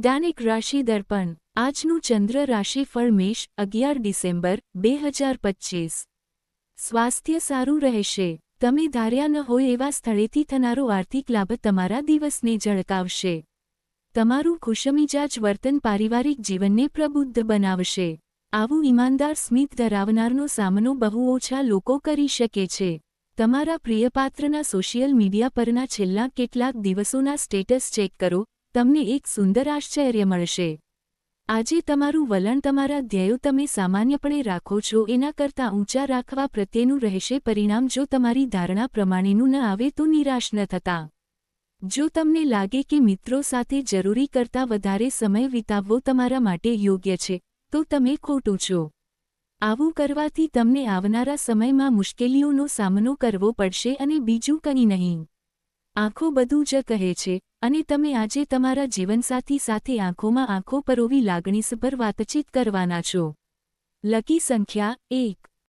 દૈનિક રાશિ દર્પણ આજનું ચંદ્ર રાશિફળ મેષ 11 ડિસેમ્બર 2025 સ્વાસ્થ્ય સારું રહેશે। તમે ધાર્યા ન હોય એવા સ્થળેથી થનારો આર્થિક લાભ તમારા દિવસને ઝળકાવશે। તમારું ખુશમિજાજ વર્તન પારિવારિક જીવનને પ્રબુદ્ધ બનાવશે। આવું ઈમાનદાર સ્મિત ધરાવનારનો સામનો બહુ ઓછા લોકો કરી શકે છે। તમારા પ્રિયપાત્રના સોશિયલ મીડિયા પરના છેલ્લા કેટલાક દિવસોના સ્ટેટસ ચેક કરો, તમને એક સુંદર આશ્ચર્ય મળશે। આજે તમારું વલણ તમારા ધ્યેયો તમે સામાન્યપણે રાખો છો એના કરતાં ઊંચા રાખવા પ્રત્યેનું રહેશે। પરિણામ જો તમારી ધારણા પ્રમાણેનું ન આવે તો નિરાશ ન થતા। જો તમને લાગે કે મિત્રો સાથે જરૂરી કરતાં વધારે સમય વિતાવવો તમારા માટે યોગ્ય છે, તો તમે ખોટું છો। આવું કરવાથી તમને આવનારા સમયમાં મુશ્કેલીઓનો સામનો કરવો પડશે અને બીજું કંઈ નહીં। આંખો બધું જ કહે છે અને તમે આજે તમારા જીવનસાથી સાથે આંખોમાં આંખો પરોવી લાગણીસભર વાતચીત કરવાના છો। લકી સંખ્યા 1।